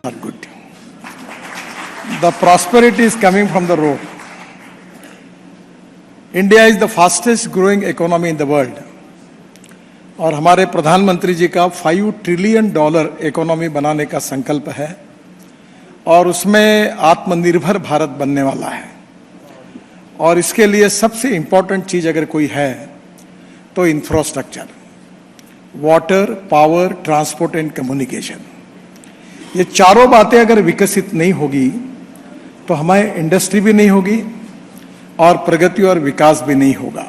Not good. The prosperity is coming from the road. India is the fastest growing economy in the world. और हमारे प्रधानमंत्री जी का $5 trillion economy बनाने का संकल्प है और उसमें आत्मनिर्भर भारत बनने वाला है। और इसके लिए सबसे इम्पोर्टेंट चीज अगर कोई है तो infrastructure, water, power, transport and communication. ये चारों बातें अगर विकसित नहीं होगी तो हमारी इंडस्ट्री भी नहीं होगी और प्रगति और विकास भी नहीं होगा,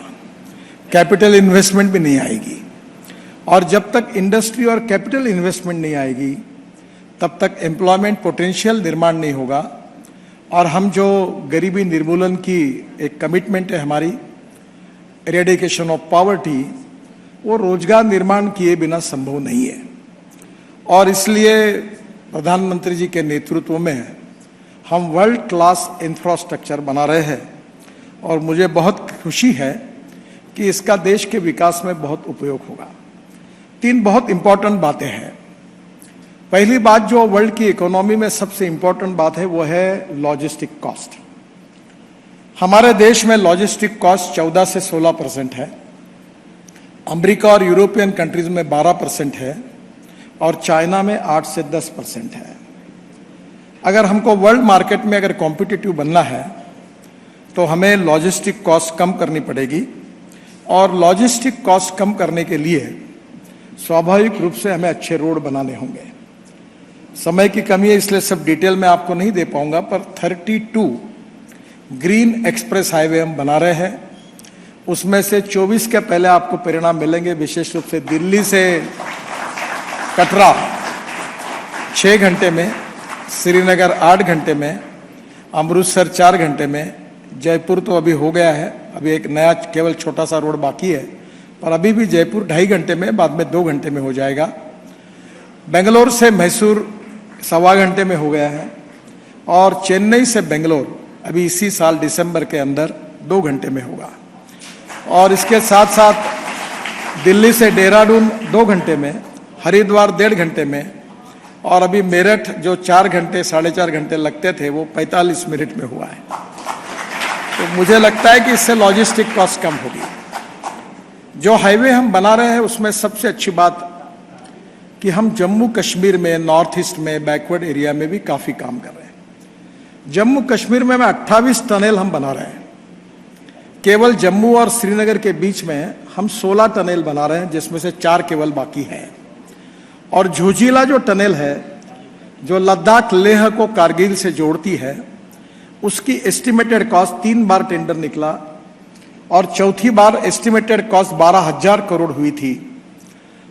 कैपिटल इन्वेस्टमेंट भी नहीं आएगी। और जब तक इंडस्ट्री और कैपिटल इन्वेस्टमेंट नहीं आएगी तब तक एम्प्लॉयमेंट पोटेंशियल निर्माण नहीं होगा। और हम जो गरीबी निर्मूलन की एक कमिटमेंट है हमारी, एरेडिकेशन ऑफ पॉवर्टी, वो रोजगार निर्माण किए बिना संभव नहीं है। और इसलिए प्रधानमंत्री जी के नेतृत्व में हम वर्ल्ड क्लास इंफ्रास्ट्रक्चर बना रहे हैं और मुझे बहुत खुशी है कि इसका देश के विकास में बहुत उपयोग होगा। 3 बहुत इंपॉर्टेंट बातें हैं। पहली बात जो वर्ल्ड की इकोनॉमी में सबसे इंपॉर्टेंट बात है वो है लॉजिस्टिक कॉस्ट। हमारे देश में लॉजिस्टिक कॉस्ट 14 से 16% है, अमेरिका और यूरोपियन कंट्रीज में 12% है और चाइना में 8 से 10% है। अगर हमको वर्ल्ड मार्केट में अगर कॉम्पिटिटिव बनना है तो हमें लॉजिस्टिक कॉस्ट कम करनी पड़ेगी। और लॉजिस्टिक कॉस्ट कम करने के लिए स्वाभाविक रूप से हमें अच्छे रोड बनाने होंगे। समय की कमी है इसलिए सब डिटेल में आपको नहीं दे पाऊंगा, पर 32 ग्रीन एक्सप्रेस हाईवे हम बना रहे हैं। उसमें से 24 के पहले आपको परिणाम मिलेंगे। विशेष रूप से दिल्ली से कटरा 6 घंटे में, श्रीनगर 8 घंटे में, अमृतसर 4 घंटे में, जयपुर तो अभी हो गया है, अभी एक नया केवल छोटा सा रोड बाकी है, पर अभी भी जयपुर 2.5 घंटे में, बाद में 2 घंटे में हो जाएगा। बेंगलोर से मैसूर 1.25 घंटे में हो गया है और चेन्नई से बेंगलोर अभी इसी साल दिसंबर के अंदर 2 घंटे में होगा। और इसके साथ साथ दिल्ली से देहरादून 2 घंटे में, हरिद्वार 1.5 घंटे में, और अभी मेरठ जो 4 घंटे 4.5 घंटे लगते थे वो 45 मिनट में हुआ है। तो मुझे लगता है कि इससे लॉजिस्टिक कॉस्ट कम होगी। जो हाईवे हम बना रहे हैं उसमें सबसे अच्छी बात कि हम जम्मू कश्मीर में, नॉर्थ ईस्ट में, बैकवर्ड एरिया में भी काफी काम कर रहे हैं। जम्मू कश्मीर में 28 टनल हम बना रहे हैं। केवल जम्मू और श्रीनगर के बीच में हम 16 टनल बना रहे हैं, जिसमें से 4 केवल बाकी हैं। और झोजिला जो टनल है जो लद्दाख लेह को कारगिल से जोड़ती है, उसकी एस्टिमेटेड कॉस्ट 3 बार टेंडर निकला और चौथी बार एस्टिमेटेड कॉस्ट 12,000 करोड़ हुई थी।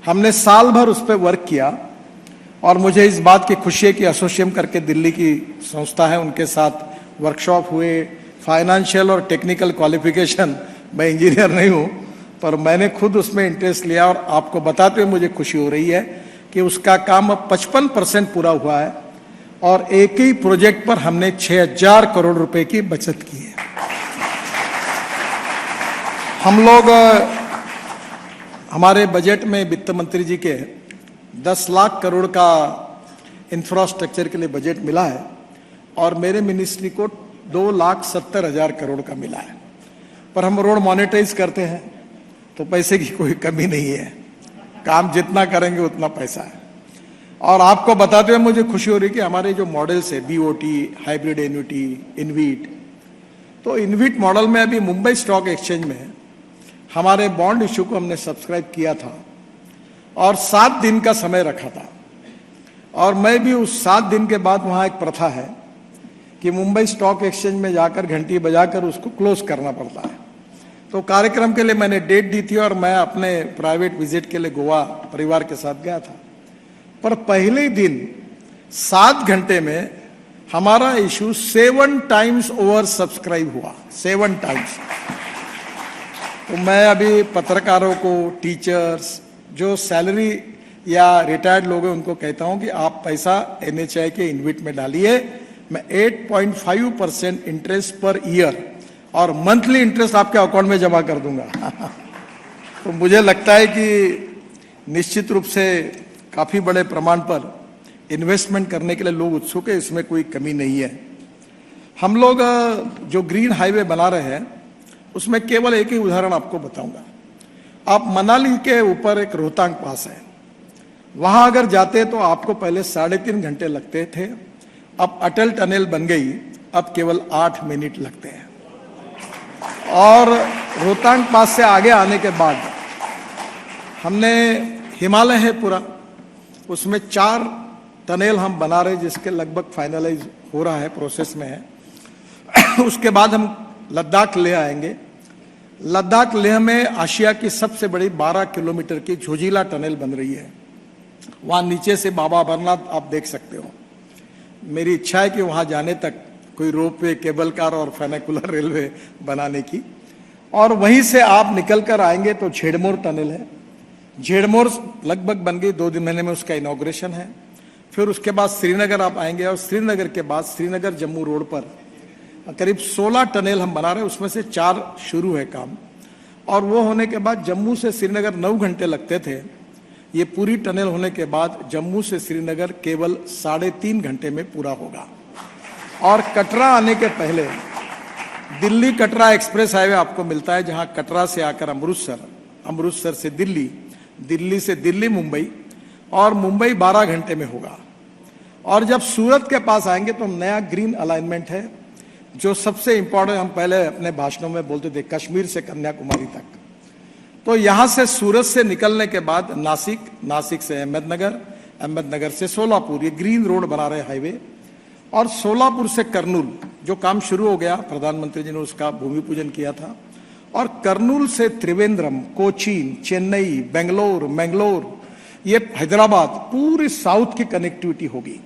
हमने साल भर उस पर वर्क किया और मुझे इस बात की खुशी है कि एसोसिएम करके दिल्ली की संस्था है, उनके साथ वर्कशॉप हुए, फाइनेंशियल और टेक्निकल क्वालिफिकेशन, मैं इंजीनियर नहीं हूँ पर मैंने खुद उसमें इंटरेस्ट लिया और आपको बताते हुए मुझे खुशी हो रही है कि उसका काम अब 55% पूरा हुआ है और एक ही प्रोजेक्ट पर हमने 6,000 करोड़ रुपए की बचत की है। हम लोग हमारे बजट में वित्त मंत्री जी के 10 लाख करोड़ का इंफ्रास्ट्रक्चर के लिए बजट मिला है और मेरे मिनिस्ट्री को 2,70,000 करोड़ का मिला है। पर हम रोड मॉनेटाइज करते हैं तो पैसे की कोई कमी नहीं है, काम जितना करेंगे उतना पैसा है। और आपको बताते हुए मुझे खुशी हो रही कि हमारे जो मॉडल्स है, बीओटी, हाइब्रिड एन्युटी, इनवीट, तो इनवीट मॉडल में अभी मुंबई स्टॉक एक्सचेंज में हमारे बॉन्ड इश्यू को हमने सब्सक्राइब किया था और 7 दिन का समय रखा था। और मैं भी उस 7 दिन के बाद, वहाँ एक प्रथा है कि मुंबई स्टॉक एक्सचेंज में जाकर घंटी बजाकर उसको क्लोज करना पड़ता है। तो कार्यक्रम के लिए मैंने डेट दी थी और मैं अपने प्राइवेट विजिट के लिए गोवा परिवार के साथ गया था। पर पहले ही दिन 7 घंटे में हमारा इशू 7 टाइम्स ओवर सब्सक्राइब हुआ, 7 टाइम्स। तो मैं अभी पत्रकारों को, टीचर्स, जो सैलरी या रिटायर्ड लोग हैं, उनको कहता हूं कि आप पैसा NHI के इनविट में डालिए। मैं 8.5% इंटरेस्ट पर ईयर और मंथली इंटरेस्ट आपके अकाउंट में जमा कर दूंगा। तो मुझे लगता है कि निश्चित रूप से काफी बड़े प्रमाण पर इन्वेस्टमेंट करने के लिए लोग उत्सुक है, इसमें कोई कमी नहीं है। हम लोग जो ग्रीन हाईवे बना रहे हैं उसमें केवल एक ही उदाहरण आपको बताऊंगा। आप मनाली के ऊपर एक रोहतांग पास है, वहां अगर जाते तो आपको पहले 3.5 घंटे लगते थे, अब अटल टनल बन गई, अब केवल 8 मिनट लगते हैं। और रोहतांग पास से आगे आने के बाद हमने हिमालय है पूरा, उसमें 4 टनल हम बना रहे जिसके लगभग फाइनलाइज हो रहा है, प्रोसेस में है। उसके बाद हम लद्दाख ले आएंगे। लद्दाख लेह में आशिया की सबसे बड़ी 12 किलोमीटर की झोजिला टनल बन रही है। वहां नीचे से बाबा अमरनाथ आप देख सकते हो। मेरी इच्छा है कि वहां जाने तक कोई रोपवे, केबल कार और फेनिकुलर रेलवे बनाने की। और वहीं से आप निकल कर आएंगे तो झेड़मोर टनल है। झेड़मोर लगभग बन गई, 2 महीने में उसका इनॉग्रेशन है। फिर उसके बाद श्रीनगर आप आएंगे और श्रीनगर के बाद श्रीनगर जम्मू रोड पर करीब 16 टनल हम बना रहे हैं, उसमें से 4 शुरू है काम। और वो होने के बाद जम्मू से श्रीनगर 9 घंटे लगते थे, ये पूरी टनल होने के बाद जम्मू से श्रीनगर केवल 3.5 घंटे में पूरा होगा। और कटरा आने के पहले दिल्ली कटरा एक्सप्रेस हाईवे आपको मिलता है, जहां कटरा से आकर अमृतसर, अमृतसर से दिल्ली, दिल्ली से दिल्ली मुंबई, और मुंबई 12 घंटे में होगा। और जब सूरत के पास आएंगे तो नया ग्रीन अलाइनमेंट है, जो सबसे इंपॉर्टेंट, हम पहले अपने भाषणों में बोलते थे कश्मीर से कन्याकुमारी तक। तो यहां से सूरत से निकलने के बाद नासिक, नासिक से अहमदनगर, अहमदनगर से सोलापुर, ये ग्रीन रोड बना रहे हाईवे। और सोलापुर से कर्नूल, जो काम शुरू हो गया, प्रधानमंत्री जी ने उसका भूमि पूजन किया था। और कर्नूल से त्रिवेंद्रम, कोचीन, चेन्नई, बेंगलोर, मैंगलोर, ये हैदराबाद, पूरी साउथ की कनेक्टिविटी होगी।